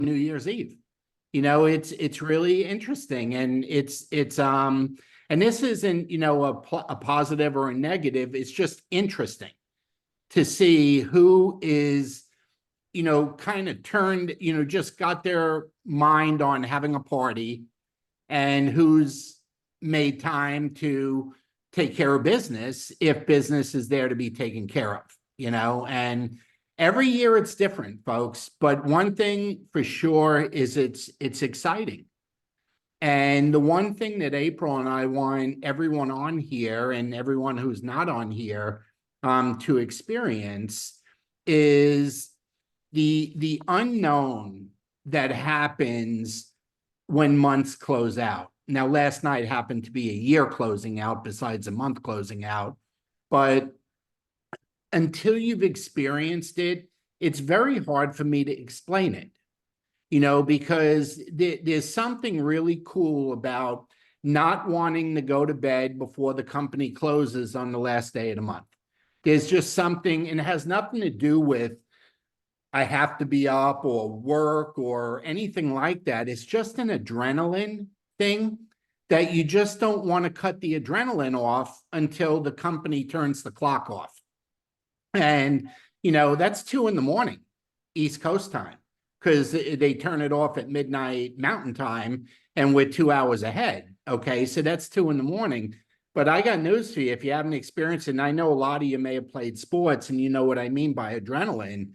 New Year's Eve. It's really interesting, and and this isn't, a positive or a negative. It's just interesting to see who is, kind of turned, just got their mind on having a party, and who's made time to take care of business if business is there to be taken care of, and every year it's different, folks. But one thing for sure is it's exciting. And the one thing that April and I want everyone on here and everyone who's not on here to experience is the unknown that happens when months close out. Now, last night happened to be a year closing out besides a month closing out, but until you've experienced it, it's very hard for me to explain it, because there's something really cool about not wanting to go to bed before the company closes on the last day of the month. There's just something, and it has nothing to do with I have to be up or work or anything like that. It's just an adrenaline thing that you just don't want to cut the adrenaline off until the company turns the clock off. And, that's 2 a.m, East Coast time, because they turn it off at midnight Mountain Time, and we're 2 hours ahead. Okay, so that's 2 a.m. But I got news for you. If you haven't experienced it, and I know a lot of you may have played sports and you know what I mean by adrenaline,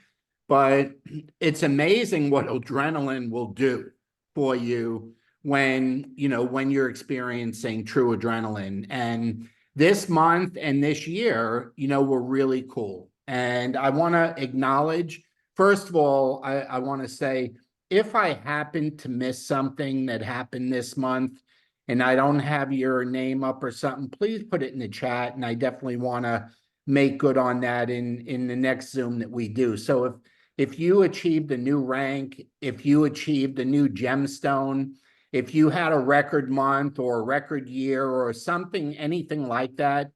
but it's amazing what adrenaline will do for you when you're experiencing true adrenaline. And this month and this year, were really cool. And I want to acknowledge, first of all, I want to say, if I happen to miss something that happened this month and I don't have your name up or something, please put it in the chat. And I definitely want to make good on that in the next Zoom that we do. So if you achieved a new rank, if you achieved a new gemstone, if you had a record month or a record year or something, anything like that,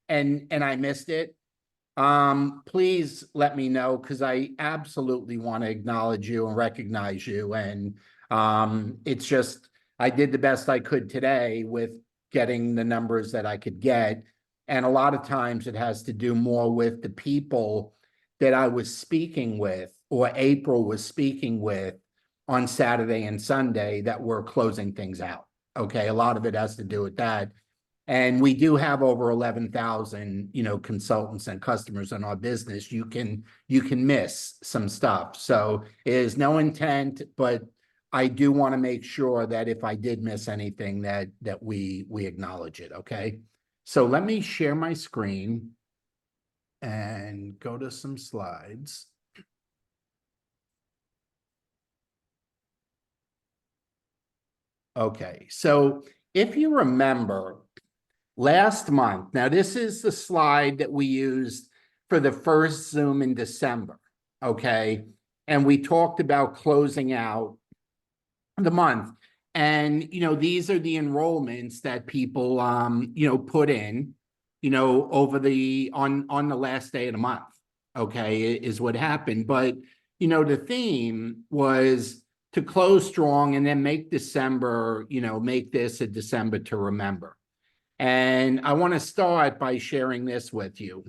and I missed it, please let me know, because I absolutely want to acknowledge you and recognize you. And it's just, I did the best I could today with getting the numbers that I could get. And a lot of times it has to do more with the people that I was speaking with, or April was speaking with on Saturday and Sunday, that were closing things out. Okay, a lot of it has to do with that. And we do have over 11,000, consultants and customers in our business. You can miss some stuff. So it is no intent, but I do want to make sure that if I did miss anything, that we acknowledge it. Okay. So let me share my screen and go to some slides. Okay, so if you remember last month, now this is the slide that we used for the first Zoom in December, okay? And we talked about closing out the month. And, these are the enrollments that people, put in, over on the last day of the month, okay, is what happened. But, the theme was to close strong and then make December, make this a December to remember. And I want to start by sharing this with you.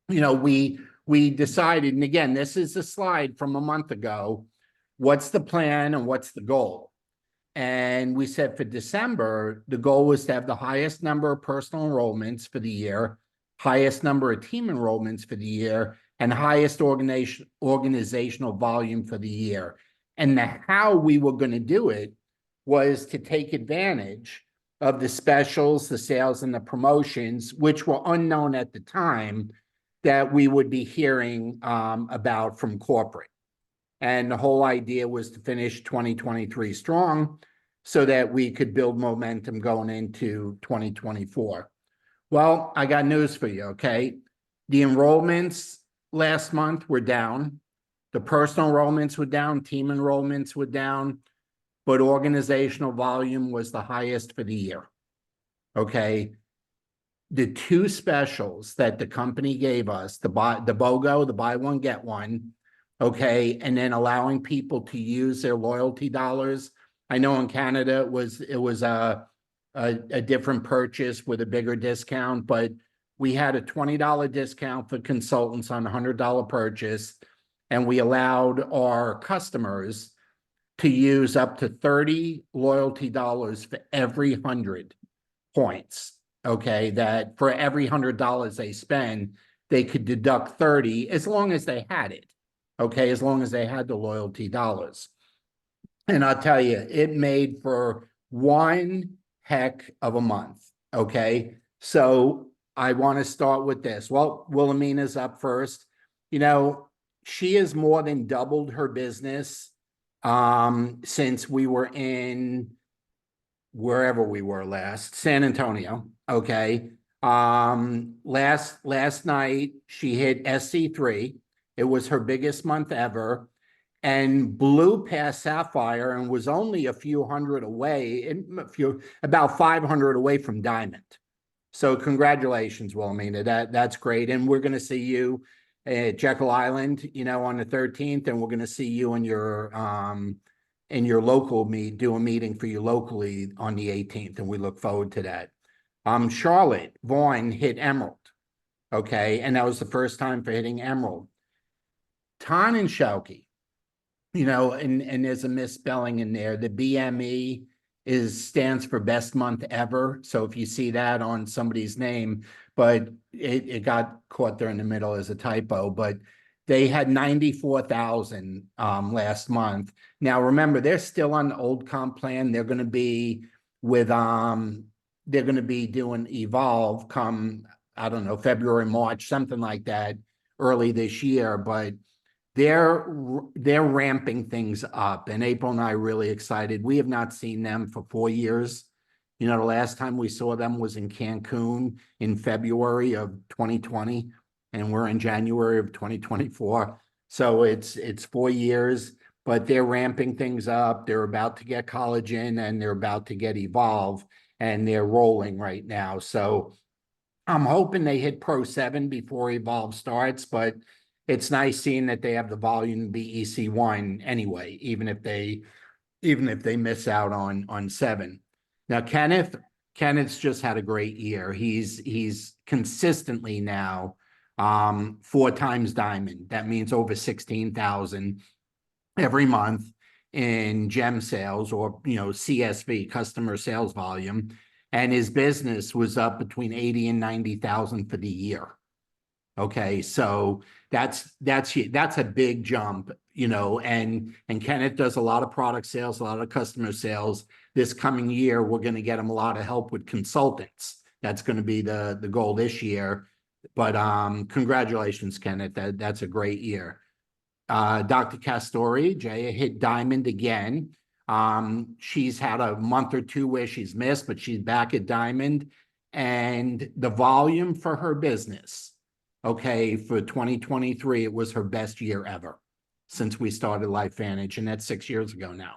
We decided, and again, this is a slide from a month ago, what's the plan and what's the goal? And we said for December, the goal was to have the highest number of personal enrollments for the year, highest number of team enrollments for the year, and highest organizational volume for the year. And how we were going to do it was to take advantage of the specials, the sales, and the promotions, which were unknown at the time, that we would be hearing about from corporate. And the whole idea was to finish 2023 strong so that we could build momentum going into 2024. Well, I got news for you, okay? The enrollments last month were down. The personal enrollments were down. Team enrollments were down. But organizational volume was the highest for the year, okay? The 2 specials that the company gave us, the BOGO, the buy one, get one, okay, and then allowing people to use their loyalty dollars. I know in Canada it was a different purchase with a bigger discount, but we had a $20 discount for consultants on a $100 purchase, and we allowed our customers to use up to 30 loyalty dollars for every 100 points. Okay, that for every $100 they spend, they could deduct 30 as long as they had it. Okay, as long as they had the loyalty dollars. And I'll tell you, it made for one heck of a month. Okay, so I want to start with this. Well, Wilhelmina's up first. You know, she has more than doubled her business since we were in wherever we were last, San Antonio. Okay. Last night she hit SC3. It was her biggest month ever, and blew past Sapphire and was only a few hundred away, about 500 away from Diamond. So congratulations, Wilhelmina. That's great. And we're going to see you at Jekyll Island, you know, on the 13th, and we're going to see you in your local do a meeting for you locally on the 18th, and we look forward to that. Charlotte Vaughn hit Emerald, okay, and that was the first time for hitting Emerald. Tan and Shauki, you know, and there's a misspelling in there. The BME stands for best month ever. So if you see that on somebody's name, but it got caught there in the middle as a typo, but they had 94,000 last month. Now remember, they're still on the old comp plan. They're going to be with they're going to be doing Evolve come, I don't know, February, March, something like that, early this year, but they're ramping things up, and April and I are really excited. We have not seen them for 4 years. You know, the last time we saw them was in Cancun in February of 2020, and we're in January of 2024. So it's 4 years, but they're ramping things up. They're about to get collagen, and they're about to get Evolve, and they're rolling right now. So I'm hoping they hit Pro 7 before Evolve starts, but it's nice seeing that they have the volume to be EC1 anyway, even if they miss out on 7. Now Kenneth's just had a great year. He's consistently now 4 times diamond. That means over 16,000 every month in gem sales, or CSV, customer sales volume, and his business was up between 80 and 90,000 for the year. Okay, so that's a big jump, and Kenneth does a lot of product sales, a lot of customer sales. This coming year, we're going to get him a lot of help with consultants. That's going to be the goal this year. But congratulations, Kenneth. That's a great year. Dr. Castori, Jaya, hit diamond again. She's had a month or two where she's missed, but she's back at diamond. And the volume for her business, okay, for 2023, it was her best year ever since we started LifeVantage, and that's 6 years ago now.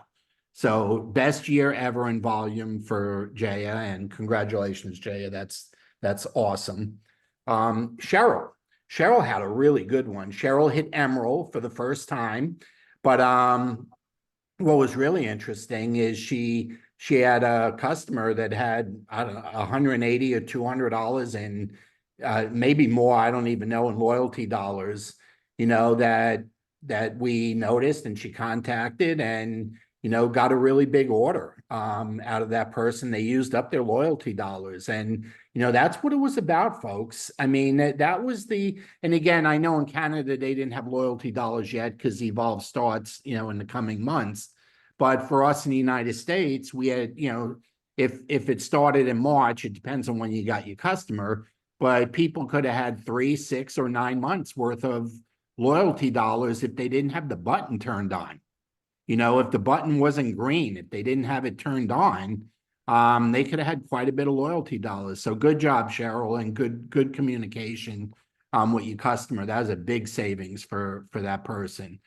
So best year ever in volume for Jaya, and congratulations, Jaya. That's awesome. Cheryl had a really good one. Cheryl hit Emerald for the first time, but what was really interesting is she had a customer that had, I don't know, $180 or $200 in maybe more, I don't even know, in loyalty dollars, that we noticed, and she contacted and got a really big order out of that person. They used up their loyalty dollars, and that's what it was about, folks. I mean, that was and again, I know in Canada they didn't have loyalty dollars yet because Evolve starts in the coming months, but for us in the United States, we had if it started in March, it depends on when you got your customer, but people could have had 3, 6, or 9 months worth of loyalty dollars if they didn't have the button turned on. If the button wasn't green, if they didn't have it turned on, they could have had quite a bit of loyalty dollars. So good job, Cheryl, and good communication with your customer. That was a big savings for that person.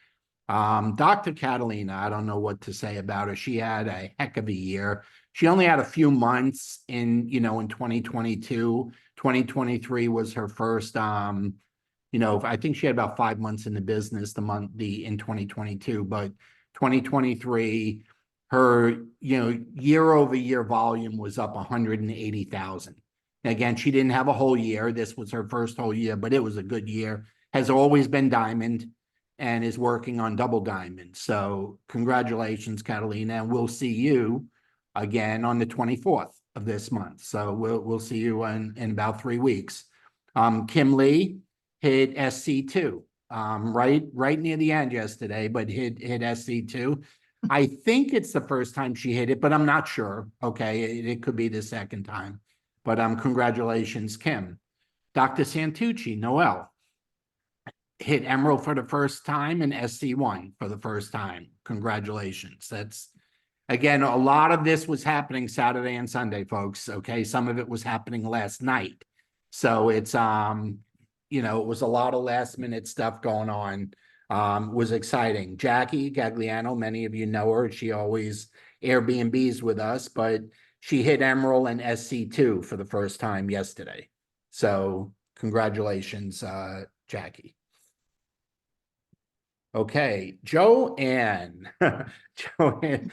Dr. Catalina, I don't know what to say about her. She had a heck of a year. She only had a few months in 2022. 2023 was her first I think she had about 5 months in the business in 2022, but 2023, her, year over year volume was up 180,000. Again, she didn't have a whole year. This was her first whole year, but it was a good year. Has always been diamond and is working on double diamond. So congratulations, Catalina, and we'll see you again on the 24th of this month. So we'll see you in about 3 weeks. Kim Lee hit SC2, right near the end yesterday, but hit SC2. I think it's the first time she hit it, but I'm not sure. Okay, it could be the second time. But congratulations, Kim. Dr. Santucci, Noel, hit Emerald for the first time and SC1 for the first time. Congratulations. That's, again, a lot of this was happening Saturday and Sunday, folks. Okay, some of it was happening last night. So it's, it was a lot of last minute stuff going on. Was exciting. Jackie Gagliano, many of you know her. She always Airbnbs with us, but she hit Emerald and SC2 for the first time yesterday. So congratulations, Jackie. Okay, Joanne. Joanne,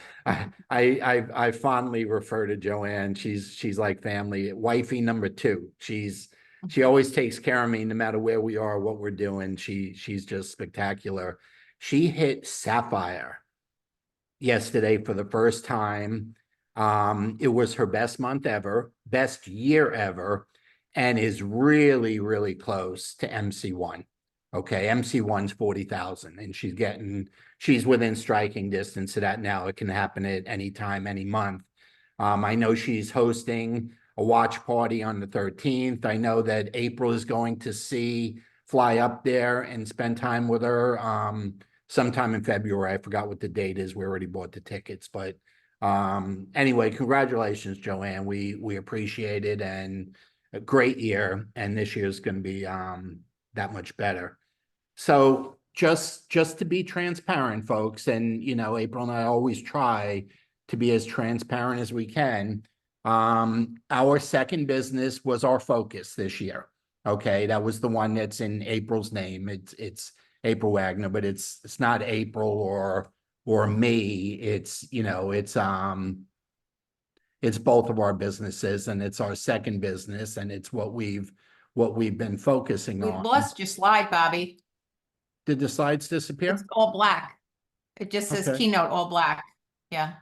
I fondly refer to Joanne. She's like family, wifey number 2. She always takes care of me no matter where we are, what we're doing. She's just spectacular. She hit Sapphire yesterday for the first time. It was her best month ever, best year ever, and is really, really close to MC1. Okay, MC1's 40,000, and she's within striking distance of that now. It can happen at any time, any month. I know she's hosting a watch party on the 13th. I know that April is going to fly up there and spend time with her sometime in February. I forgot what the date is. We already bought the tickets, but anyway, congratulations, Joanne. We appreciate it, and a great year. And this year is going to be that much better. So just to be transparent, folks, and April and I always try to be as transparent as we can. Our second business was our focus this year. Okay, that was the one that's in April's name. It's April Wagner, but it's not April or me. It's both of our businesses, and it's our second business, and it's what we've been focusing on. We lost your slide, Bobby. Did the slides disappear? It's all black. It just says Okay. keynote all black. Yeah.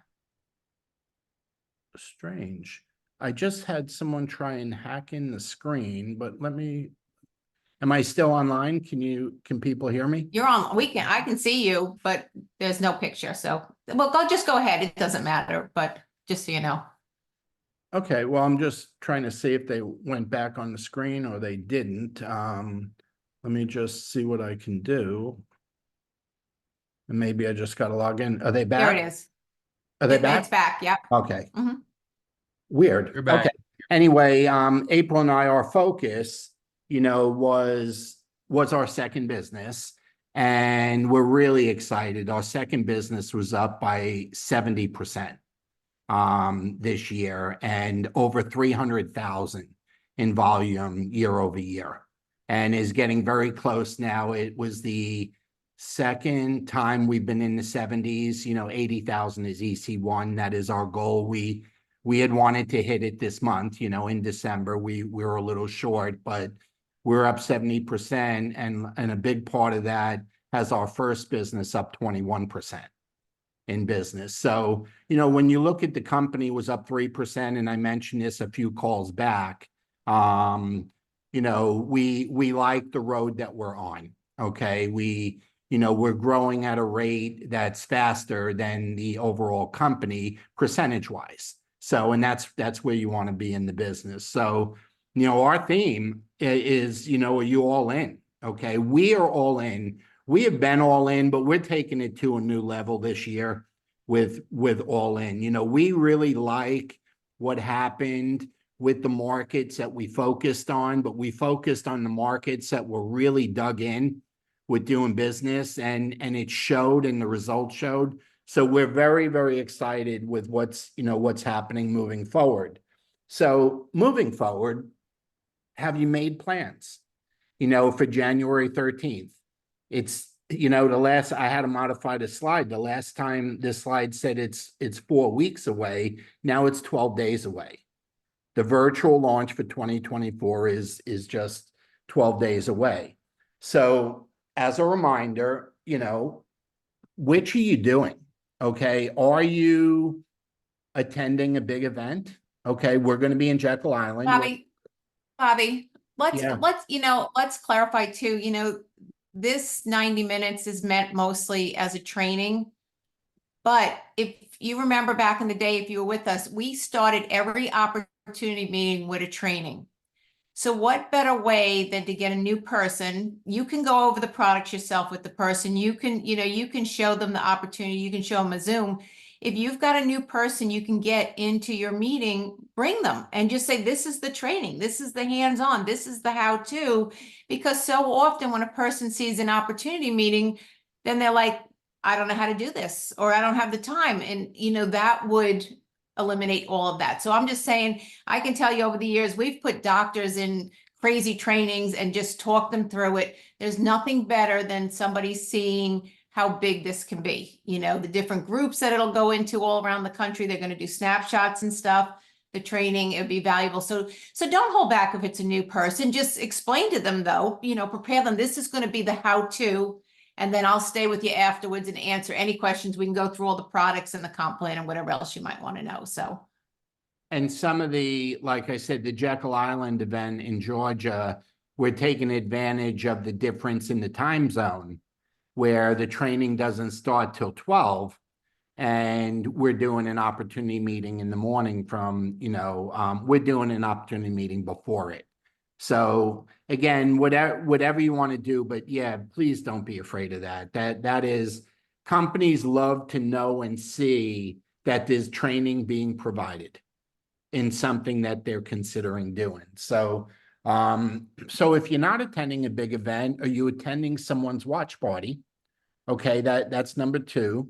Strange. I just had someone try and hack in the screen, but am I still online? Can people hear me? You're on. I can see you, but there's no picture. So, well, just go ahead. It doesn't matter, but just so you know. Okay, well, I'm just trying to see if they went back on the screen or they didn't. Let me just see what I can do. And maybe I just got to log in. Are they back? There it is. Are they back? It's back. Yep. Okay. Mhm. Weird. You're back. Okay. Anyway, April and I, our focus, was our second business, and we're really excited. Our second business was up by 70% this year, and over 300,000 in volume year over year, and is getting very close now. It was the second time we've been in the 70s. 80,000 is EC1. That is our goal. We had wanted to hit it this month, in December. We were a little short, but we're up 70%, and a big part of that has our first business up 21% in business. So, when you look at the company was up 3%, and I mentioned this a few calls back, we like the road that we're on. Okay. We're growing at a rate that's faster than the overall company percentage wise. So, and that's where you want to be in the business. So, our theme is, are you all in? Okay. We are all in. We have been all in, but we're taking it to a new level this year with all in. We really like what happened with the markets that we focused on, but we focused on the markets that were really dug in with doing business, and it showed, and the results showed. So we're very, very excited with what's happening moving forward. So moving forward, have you made plans? for January 13th. It's, I had to modify the slide. The last time this slide said it's 4 weeks away. Now it's 12 days away. The virtual launch for 2024 is just 12 days away. So as a reminder, which are you doing? Okay. Are you attending a big event? Okay. We're going to be in Jekyll Island. Bobby, Yeah. let's clarify too, this 90 minutes is meant mostly as a training. But if you remember back in the day, if you were with us, we started every opportunity meeting with a training. So what better way than to get a new person? You can go over the products yourself with the person. You can show them the opportunity. You can show them a Zoom. If you've got a new person you can get into your meeting, bring them and just say, this is the training. This is the hands-on. This is the how-to. Because so often when a person sees an opportunity meeting, then they're like, I don't know how to do this, or I don't have the time. And, that would eliminate all of that. So I'm just saying, I can tell you over the years, we've put doctors in crazy trainings and just talk them through it. There's nothing better than somebody seeing how big this can be. The different groups that it'll go into all around the country. They're going to do snapshots and stuff. The training, it would be valuable. So don't hold back if it's a new person. Just explain to them though, prepare them. This is going to be the how-to. And then I'll stay with you afterwards and answer any questions. We can go through all the products and the comp plan and whatever else you might want to know. So. And some of like I said, the Jekyll Island event in Georgia, we're taking advantage of the difference in the time zone where the training doesn't start till 12. And we're doing an opportunity meeting in the morning we're doing an opportunity meeting before it. So again, whatever you want to do, but yeah, please don't be afraid of that. That is, companies love to know and see that there's training being provided in something that they're considering doing. So if you're not attending a big event, are you attending someone's watch party? Okay, that's number 2.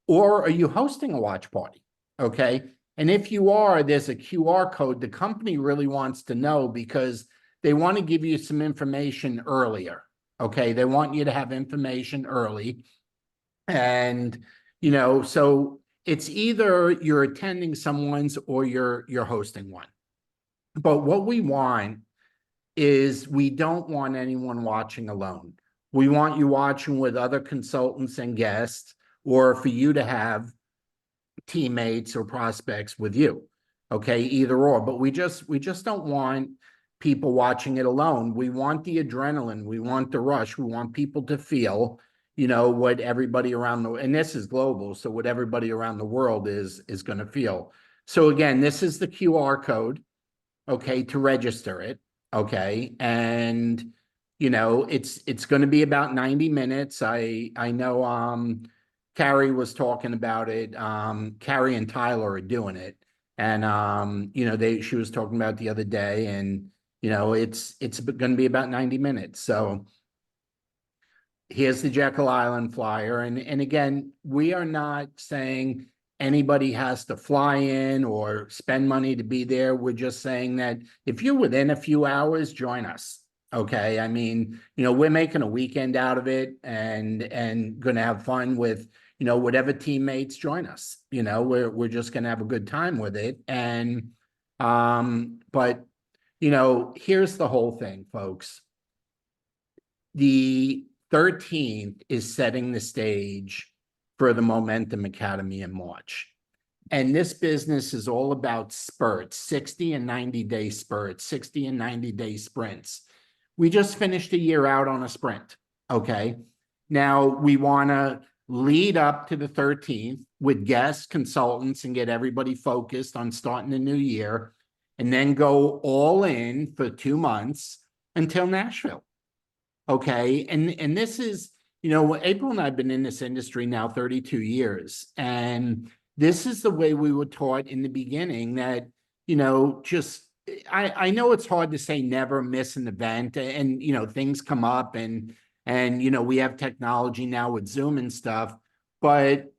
Or are you hosting a watch party? Okay. And if you are, there's a QR code the company really wants to know because they want to give you some information earlier. Okay. They want you to have information early. And, so it's either you're attending someone's or you're hosting one. But what we want is we don't want anyone watching alone. We want you watching with other consultants and guests, or for you to have teammates or prospects with you. Okay, either or. But we just don't want people watching it alone. We want the adrenaline. We want the rush. We want people to feel, what everybody around and this is global, so what everybody around the world is going to feel. So again, this is the QR code, okay, to register it. Okay. And it's going to be about 90 minutes. I know Carrie was talking about it. Carrie and Tyler are doing it. And she was talking about it the other day, and it's going to be about 90 minutes. So here's the Jekyll Island flyer. And again, we are not saying anybody has to fly in or spend money to be there. We're just saying that if you're within a few hours, join us. Okay. I mean, we're making a weekend out of it and going to have fun with, whatever teammates join us. We're just going to have a good time with it. And, but, here's the whole thing, folks. The 13th is setting the stage for the Momentum Academy in March. And this business is all about spurts, 60 and 90-day spurts, 60 and 90-day sprints. We just finished a year out on a sprint, okay? Now, we want to lead up to the 13th with guests, consultants, and get everybody focused on starting the new year, and then go all in for 2 months until Nashville, okay? And this is, April and I have been in this industry now 32 years, and this is the way we were taught in the beginning that, I know it's hard to say never miss an event, and things come up, and we have technology now with Zoom and stuff, but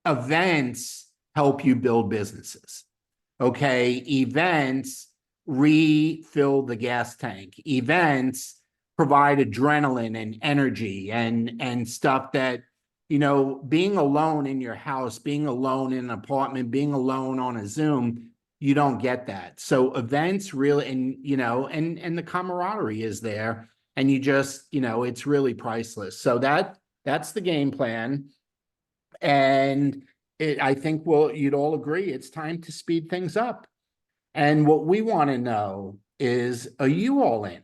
events help you build businesses. Okay, events refill the gas tank. Events provide adrenaline and energy and stuff that, being alone in your house, being alone in an apartment, being alone on a Zoom, you don't get that. So events really, and the camaraderie is there, and you just, it's really priceless. So that's the game plan. And I think you'd all agree it's time to speed things up. And what we want to know is, are you all in?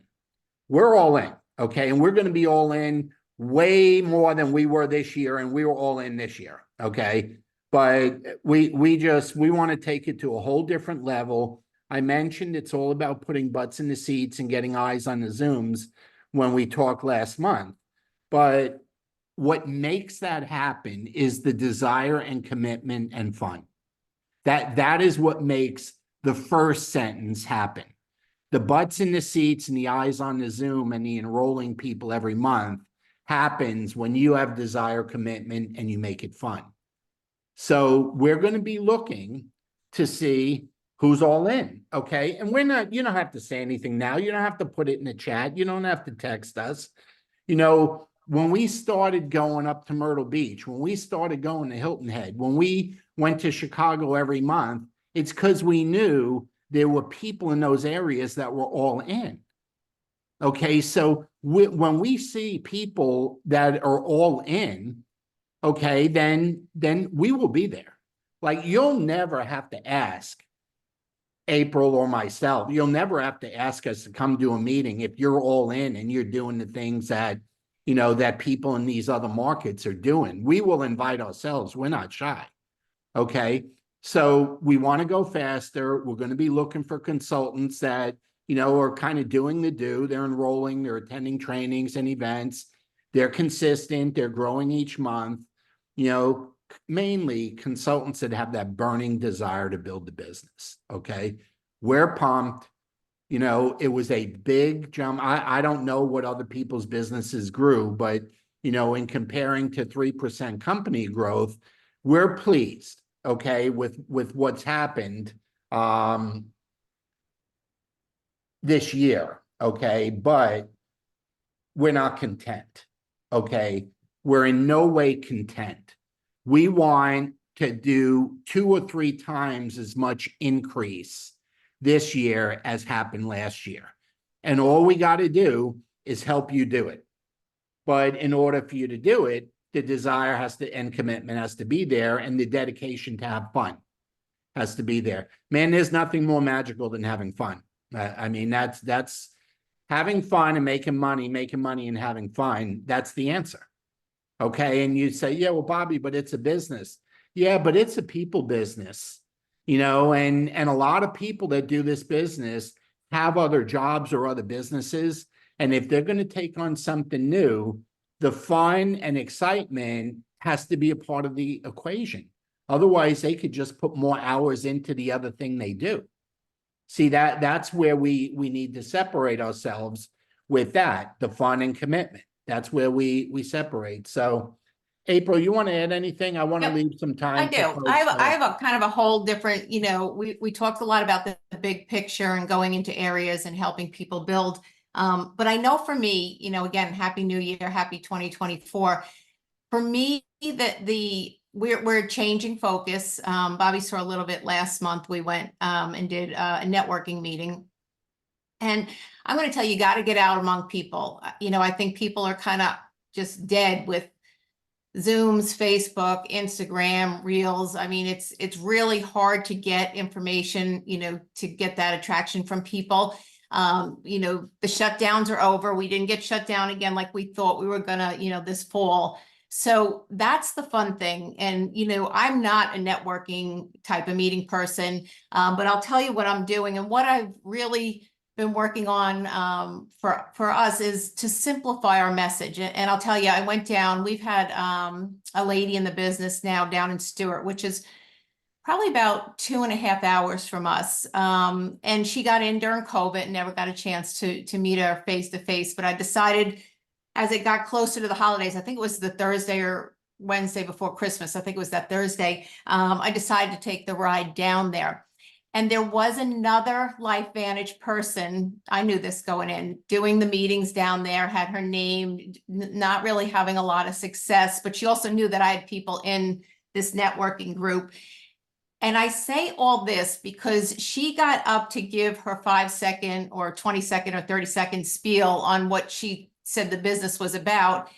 We're all in, okay? And we're going to be all in way more than we were this year, and we were all in this year, okay? But we want to take it to a whole different level. I mentioned it's all about putting butts in the seats and getting eyes on the Zooms when we talked last month. But what makes that happen is the desire and commitment and fun. That is what makes the first sentence happen. The butts in the seats and the eyes on the Zoom and the enrolling people every month happens when you have desire, commitment, and you make it fun. So we're going to be looking to see who's all in, okay? And you don't have to say anything now. You don't have to put it in the chat. You don't have to text us. When we started going up to Myrtle Beach, when we started going to Hilton Head, when we went to Chicago every month, it's because we knew there were people in those areas that were all in. Okay, so when we see people that are all in, okay, then we will be there. Like, you'll never have to ask April or myself. You'll never have to ask us to come to a meeting if you're all in and you're doing the things that, that people in these other markets are doing. We will invite ourselves. We're not shy. Okay. So we want to go faster. We're going to be looking for consultants that, are kind of doing the do. They're enrolling, they're attending trainings and events. They're consistent. They're growing each month. Mainly consultants that have that burning desire to build the business. Okay. We're pumped. It was a big jump. I don't know what other people's businesses grew, but, in comparing to 3% company growth, we're pleased, okay, with what's happened this year, okay? But we're not content, okay? We're in no way content. We want to do 2 or 3 times as much increase this year as happened last year. And all we got to do is help you do it. But in order for you to do it, the desire and commitment has to be there, and the dedication to have fun has to be there. Man, there's nothing more magical than having fun. I mean, that's having fun and making money and having fun. That's the answer. Okay. And you say, yeah, well, Bobby, but it's a business. Yeah, but it's a people business, and a lot of people that do this business have other jobs or other businesses. And if they're going to take on something new, the fun and excitement has to be a part of the equation. Otherwise, they could just put more hours into the other thing they do. See, that's where we need to separate ourselves with that, the fun and commitment. That's where we separate. So, April, you want to add anything? I want to leave some time. I do. I have a kind of a whole different, we talked a lot about the big picture and going into areas and helping people build. But I know for me, again, Happy New Year, Happy 2024. For me, we're changing focus. Bobby saw a little bit last month. We went and did a networking meeting. And I'm going to tell you, got to get out among people. I think people are kind of just dead with Zooms, Facebook, Instagram, Reels. I mean, it's really hard to get information, to get that attraction from people. The shutdowns are over. We didn't get shut down again like we thought we were gonna, this fall. So that's the fun thing. And, I'm not a networking type of meeting person, but I'll tell you what I'm doing and what I've really been working on for us is to simplify our message. And I'll tell you, I went down, we've had a lady in the business now down in Stewart, which is probably about 2.5 hours from us. And she got in during COVID and never got a chance to meet her face to face. But I decided as it got closer to the holidays, I think it was the Thursday or Wednesday before Christmas. I think it was that Thursday. I decided to take the ride down there. And there was another LifeVantage person, I knew this going in, doing the meetings down there, had her name, not really having a lot of success, but she also knew that I had people in this networking group. And I say all this because she got up to give her 5-second or 20-second or 30-second spiel on what she said the business was about.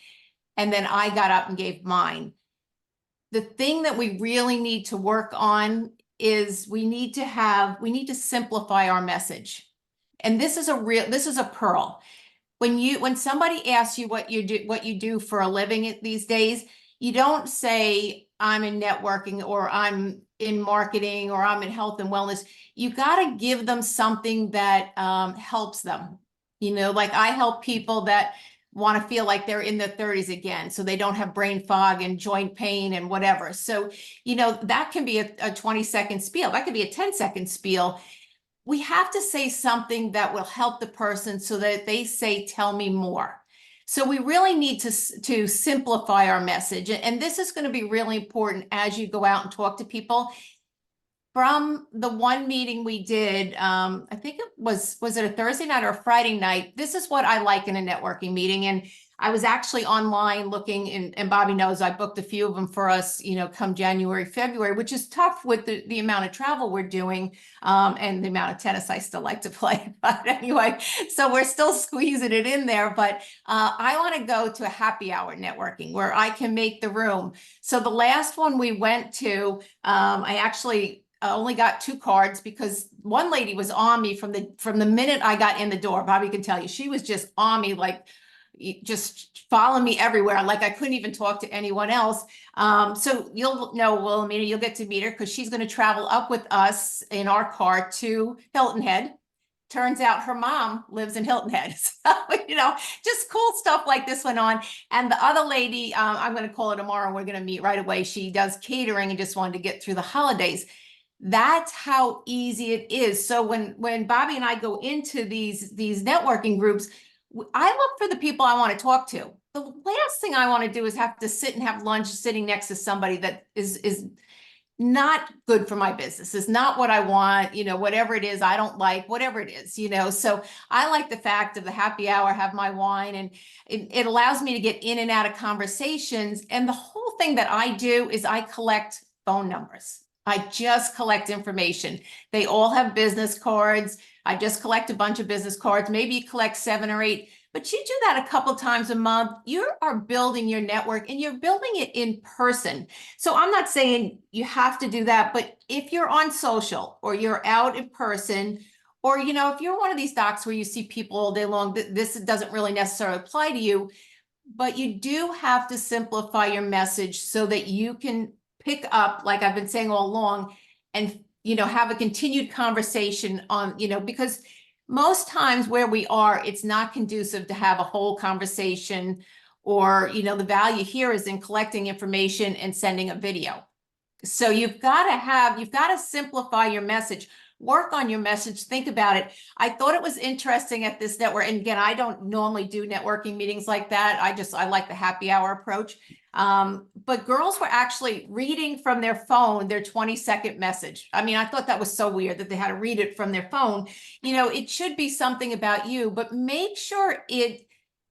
And then I got up and gave mine. The thing that we really need to work on is we need to simplify our message. And this is a pearl. When somebody asks you what you do for a living these days, you don't say I'm in networking or I'm in marketing or I'm in health and wellness. You got to give them something that helps them. Like I help people that want to feel like they're in their 30s again, so they don't have brain fog and joint pain and whatever. So, that can be a 20-second spiel. That could be a 10-second spiel. We have to say something that will help the person so that they say, tell me more. So we really need to simplify our message. And this is going to be really important as you go out and talk to people. From the one meeting we did, I think it was it a Thursday night or a Friday night? This is what I like in a networking meeting. And I was actually online looking, and Bobby knows I booked a few of them for us, come January, February, which is tough with the amount of travel we're doing and the amount of tennis I still like to play. But anyway, so we're still squeezing it in there. But I want to go to a happy hour networking where I can make the room. So the last one we went to, I actually only got 2 cards because one lady was on me from the minute I got in the door. Bobby can tell you, she was just on me, like just following me everywhere. Like I couldn't even talk to anyone else. So you'll know Wilhelmina, you'll get to meet her because she's going to travel up with us in our car to Hilton Head. Turns out her mom lives in Hilton Head. So, just cool stuff like this went on. And the other lady, I'm going to call her tomorrow and we're going to meet right away. She does catering and just wanted to get through the holidays. That's how easy it is. So when Bobby and I go into these networking groups, I look for the people I want to talk to. The last thing I want to do is have to sit and have lunch sitting next to somebody that is not good for my business, is not what I want, whatever it is, I don't like, whatever it is, So I like the fact of the happy hour, have my wine, and it allows me to get in and out of conversations. And the whole thing that I do is I collect phone numbers. I just collect information. They all have business cards. I just collect a bunch of business cards. Maybe you collect 7 or 8, but you do that a couple times a month. You are building your network and you're building it in person. So I'm not saying you have to do that, but if you're on social or you're out in person, or, if you're one of these docs where you see people all day long, this doesn't really necessarily apply to you, but you do have to simplify your message so that you can pick up, like I've been saying all along, and have a continued conversation on, because most times where we are, it's not conducive to have a whole conversation, or the value here is in collecting information and sending a video. So you've got to simplify your message. Work on your message. Think about it. I thought it was interesting at this network. And again, I don't normally do networking meetings like that. I like the happy hour approach. But girls were actually reading from their phone their 20-second message. I mean, I thought that was so weird that they had to read it from their phone. It should be something about you, but make sure it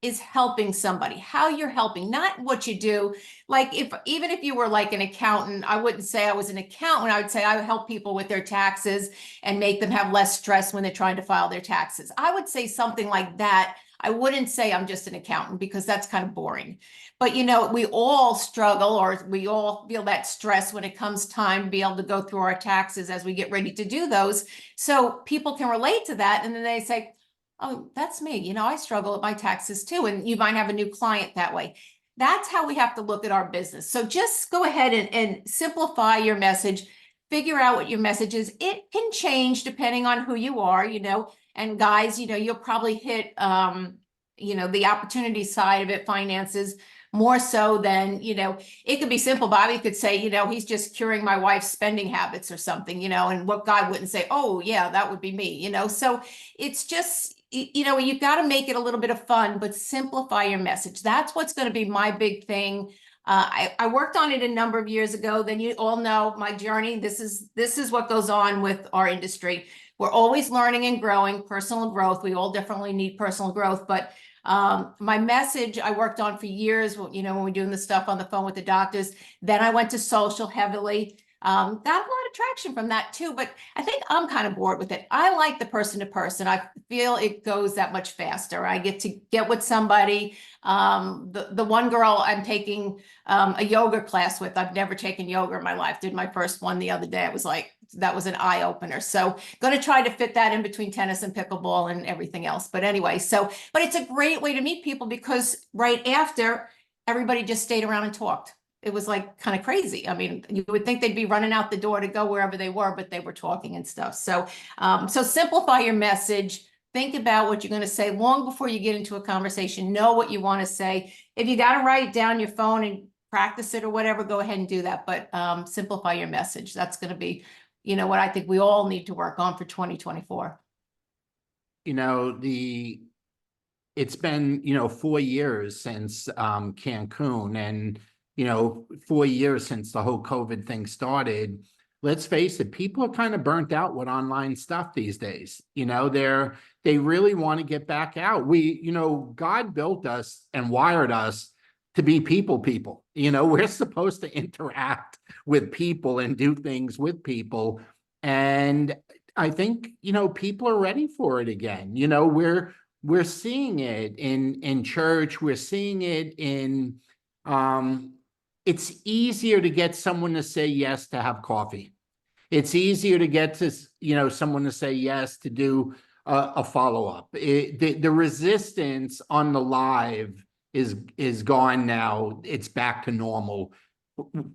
is helping somebody, how you're helping, not what you do. Like even if you were like an accountant, I wouldn't say I was an accountant. I would say I would help people with their taxes and make them have less stress when they're trying to file their taxes. I would say something like that. I wouldn't say I'm just an accountant because that's kind of boring. But we all struggle, or we all feel that stress when it comes time to be able to go through our taxes as we get ready to do those. So people can relate to that. And then they say, oh, that's me. I struggle with my taxes too. And you might have a new client that way. That's how we have to look at our business. So just go ahead and simplify your message, figure out what your message is. It can change depending on who you are, and guys, you'll probably hit, the opportunity side of it, finances, more so than, it could be simple. Bobby could say, he's just curing my wife's spending habits or something, and what guy wouldn't say, oh yeah, that would be me, so it's just, you've got to make it a little bit of fun, but simplify your message. That's what's going to be my big thing. I worked on it a number of years ago. Then you all know my journey. This is what goes on with our industry. We're always learning and growing, personal growth. We all definitely need personal growth, but my message I worked on for years, you know, when we're doing the stuff on the phone with the doctors. Then I went to social heavily. Got a lot of traction from that too, but I think I'm kind of bored with it. I like the person to person. I feel it goes that much faster. I get to get with somebody. The one girl I'm taking a yoga class with, I've never taken yoga in my life. Did my first one the other day. It was like, that was an eye opener. So going to try to fit that in between tennis and pickleball and everything else. But anyway, but it's a great way to meet people because right after everybody just stayed around and talked. It was like kind of crazy. I mean, you would think they'd be running out the door to go wherever they were, but they were talking and stuff. So simplify your message. Think about what you're going to say long before you get into a conversation. Know what you want to say. If you got to write it down your phone and practice it or whatever, go ahead and do that. But simplify your message. That's going to be, you know, what I think we all need to work on for 2024. You know, it's been, you know, 4 years since Cancun, and, you know, 4 years since the whole COVID thing started. Let's face it, people are kind of burnt out with online stuff these days. You know, they really want to get back out. You know, God built us and wired us to be people. You know, we're supposed to interact with people and do things with people. And I think, you know, people are ready for it again. You know, we're seeing it in church. We're seeing it in, it's easier to get someone to say yes to have coffee. It's easier to get to, you know, someone to say yes to do a follow-up. The resistance on the live is gone now. It's back to normal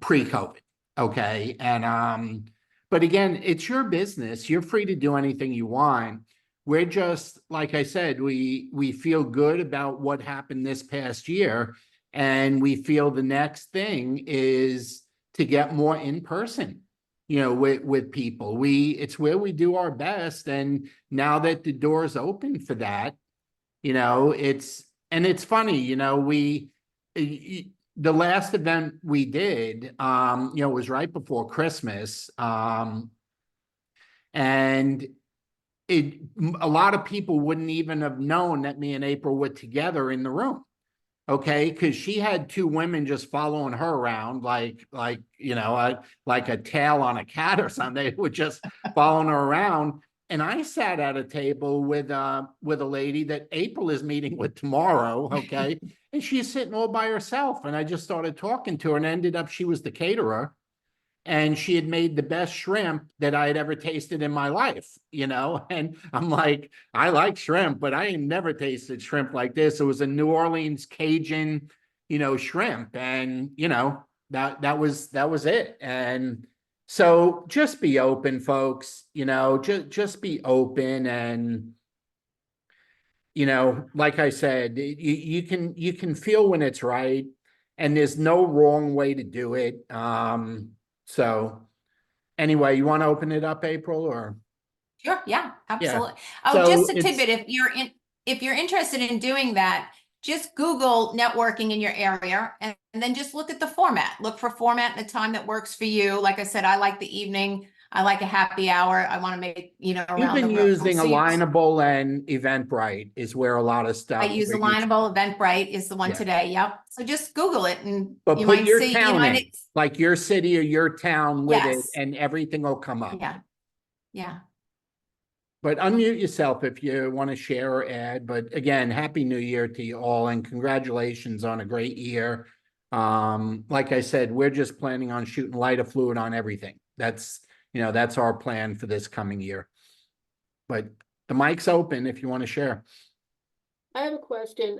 pre-COVID. Okay. And, but again, it's your business. You're free to do anything you want. We're just, like I said, we feel good about what happened this past year, and we feel the next thing is to get more in person, you know, with people. It's where we do our best, and now that the door's open for that, you know, it's funny, you know, the last event we did, you know, was right before Christmas, and a lot of people wouldn't even have known that me and April were together in the room. Okay, because she had two women just following her around like you know, like a tail on a cat or something. They were just following her around. And I sat at a table with a lady that April is meeting with tomorrow. Okay, and she's sitting all by herself. And I just started talking to her, and ended up she was the caterer. And she had made the best shrimp that I had ever tasted in my life, you know? And I'm like, I like shrimp, but I ain't never tasted shrimp like this. It was a New Orleans Cajun, you know, shrimp. And, you know, that was it. And so just be open, folks, you know, just be open. And, you know, like I said, you can feel when it's right, and there's no wrong way to do it. So anyway, you want to open it up, April, or? Sure, yeah, Yeah. absolutely. Oh, So just a tidbit, if you're interested in doing that, just Google networking in your area and then just look at the format. Look for format and a time that works for you. Like I said, I like the evening. I like a happy hour. I want to make, you know, you've around the been room. using So Alignable and Eventbrite is where a lot of I stuff. use where you- Alignable. Eventbrite is the one Yeah. today. Yep. So just Google it and But you put might your see, you town might, in, like your city or your town with it, yes. and everything will come up. Yeah. Yeah. But unmute yourself if you want to share or add. But again, Happy New Year to you all, and congratulations on a great year. Like I said, we're just planning on shooting lighter fluid on everything. That's, you know, that's our plan for this coming year. But the mic's open if you want to share. I have a question.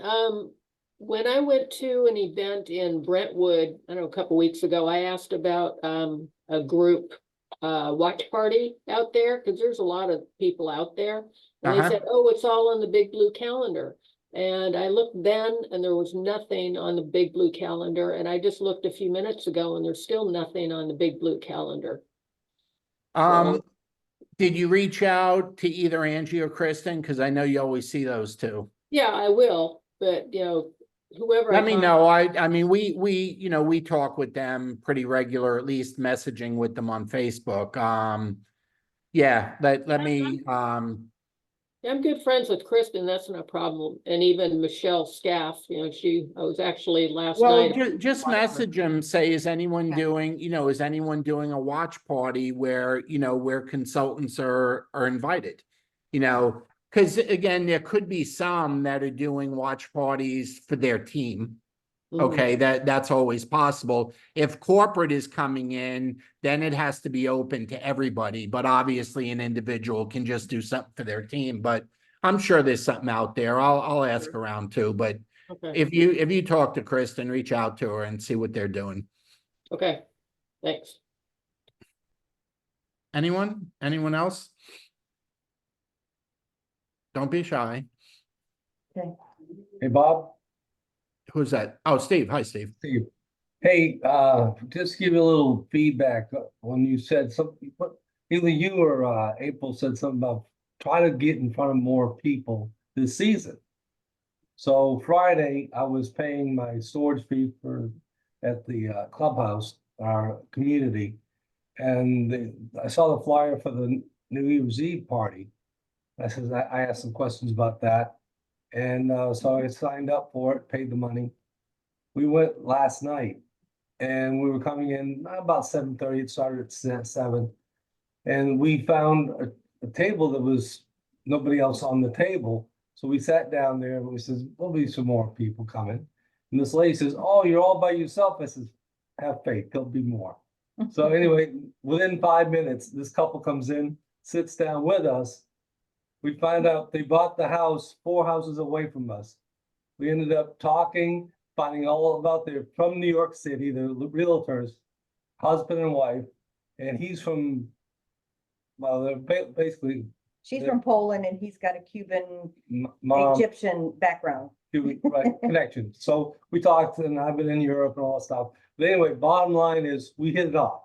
When I went to an event in Brentwood, I don't know, a couple weeks ago, I asked about a group watch party out there, because there's a lot of people out there. And they said, oh, it's all on the big blue calendar. And I looked then, and there was nothing on the big blue calendar. And I just looked a few minutes ago, and there's still nothing on the big blue calendar. So, Did you reach out to either Angie or Kristen? Because I know you always see those two. yeah, I will. But, you know, whoever. Let me know. I mean, we talk with them pretty regular, at least messaging with them on Facebook. Yeah, let me, I'm good friends with Kristen, that's no problem, and even Michelle Scaff, I was actually last well, night. just message them, say, is anyone Okay. doing, is anyone doing a watch party where, where consultants are invited? Because again, there could be some that are doing watch parties for their team. Mhm. Okay, that's always possible. If corporate is coming in, then it has to be open to everybody. But obviously, an individual can just do something for their team. But I'm sure there's something out there. I'll ask around too. But Okay, if you talk to Kristen, reach out to her and see what they're doing. okay, thanks. Anyone else? Don't be shy. Hey, Bob, Who's that? Oh, Steve. Hi, Steve. Steve. Hey, just give you a little feedback when you said something, either you or April said something about try to get in front of more people this season. So Friday, I was paying my storage fee at the clubhouse, our community, and I saw the flyer for the New Year's Eve party. I asked some questions about that, and so I signed up for it, paid the money. We went last night, and we were coming in about 7:30. It started at 7, and we found a table that was nobody else on the table. So we sat down there, and we says, "There'll be some more people coming." And this lady says, "Oh, you're all by yourself." I says, "Have faith, there'll be more." So anyway, within 5 minutes, this couple comes in, sits down with us. We find out they bought the house 4 houses away from us. We ended up talking, finding all about they're from New York City, they're realtors, husband and wife, and he's from, well, they're basically She's Yeah. from Poland and he's got a Cuban, mom, Egyptian background. right, connection. So we talked, and I've been in Europe and all that stuff. But anyway, bottom line is we hit it off.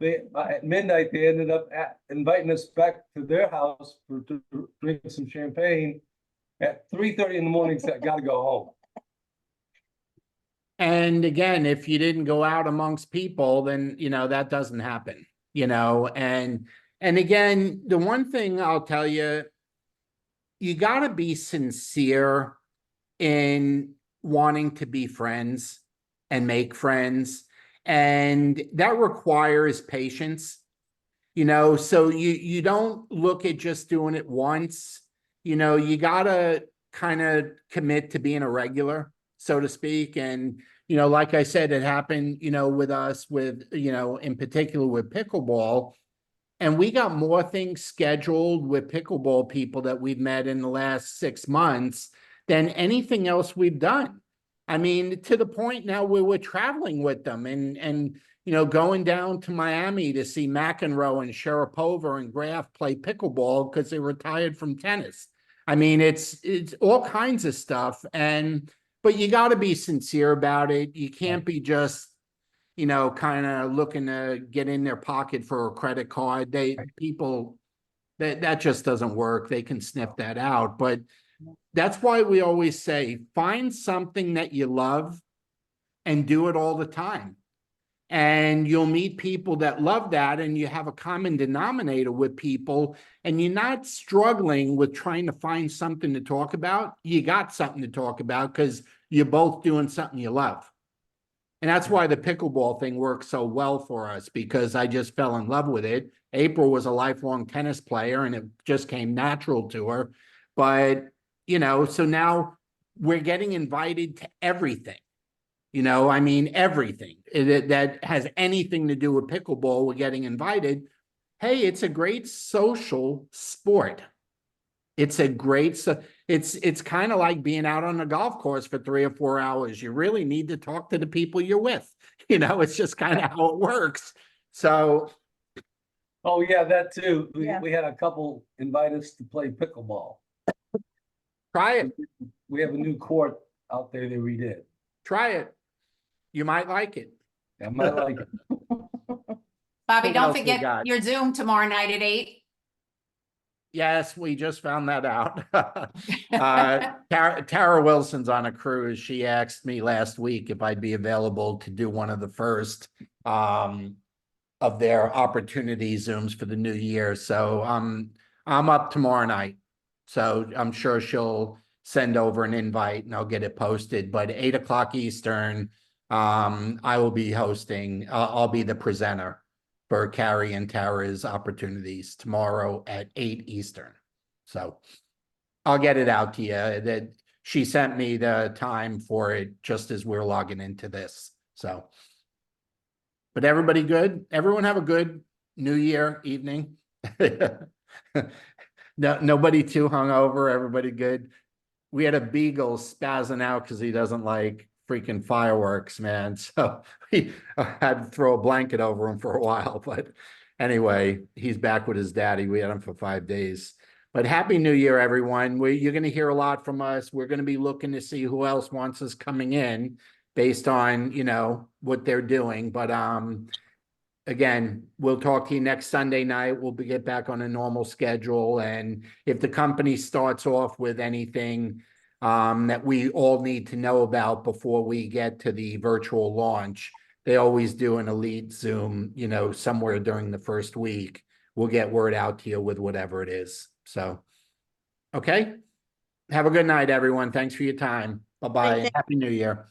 At midnight, they ended up inviting us back to their house to drink some champagne. At 3:30 in the morning, said, "Got to go home." And again, if you didn't go out amongst people, then, that doesn't happen, and again, the one thing I'll tell you, you got to be sincere in wanting to be friends and make friends. And that requires patience, so you don't look at just doing it once, you gotta kind of commit to being a regular, so to speak. And, like I said, it happened, with us in particular with pickleball. And we got more things scheduled with pickleball people that we've met in the last 6 months than anything else we've done. I mean, to the point now where we're traveling with them and going down to Miami to see McEnroe and Sharapova and Graf play pickleball because they retired from tennis. I mean, it's all kinds of stuff. But you got to be sincere about it. You can't be just, kind of looking to get in their pocket for a credit card. That just doesn't work. They can sniff that out. But that's why we always say, find something that you love and do it all the time. And you'll meet people that love that, and you have a common denominator with people, and you're not struggling with trying to find something to talk about. You got something to talk about because you're both doing something you love. And that's why the pickleball thing works so well for us, because I just fell in love with it. April was a lifelong tennis player, and it just came natural to her. But, so now we're getting invited to everything. I mean, everything that has anything to do with pickleball, we're getting invited. Hey, it's a great social sport. It's kind of like being out on a golf course for 3 or 4 hours. You really need to talk to the people you're with. It's just kind of how it works. So, Oh, yeah, that too. Yeah. We had a couple invite us to play pickleball. try it. We have a new court out there that we did. Try it. You might like it. I might like it. Bobby, What don't else we forget got? your Zoom tomorrow night at 8. Yes, we just found that out. Tara Wilson's on a cruise. She asked me last week if I'd be available to do one of the first of their opportunity Zooms for the new year. So I'm up tomorrow night. So I'm sure she'll send over an invite and I'll get it posted. But 8 o'clock Eastern, I will be hosting. I'll be the presenter for Carrie and Tara's opportunities tomorrow at 8 Eastern. So I'll get it out to you. That she sent me the time for it just as we're logging into this. So, but everybody good? Everyone have a good New Year evening. No, nobody too hungover. Everybody good. We had a beagle spazzing out because he doesn't like freaking fireworks, man. So we had to throw a blanket over him for a while. But anyway, he's back with his daddy. We had him for 5 days. But Happy New Year, everyone. You're going to hear a lot from us. We're going to be looking to see who else wants us coming in based on, you know, what they're doing. But again, we'll talk to you next Sunday night. We'll get back on a normal schedule. And if the company starts off with anything that we all need to know about before we get to the virtual launch, they always do an elite Zoom, you know, somewhere during the first week. We'll get word out to you with whatever it is. So, okay. Have a good night, everyone. Thanks for your time. Bye-bye. Thank- Happy New Year.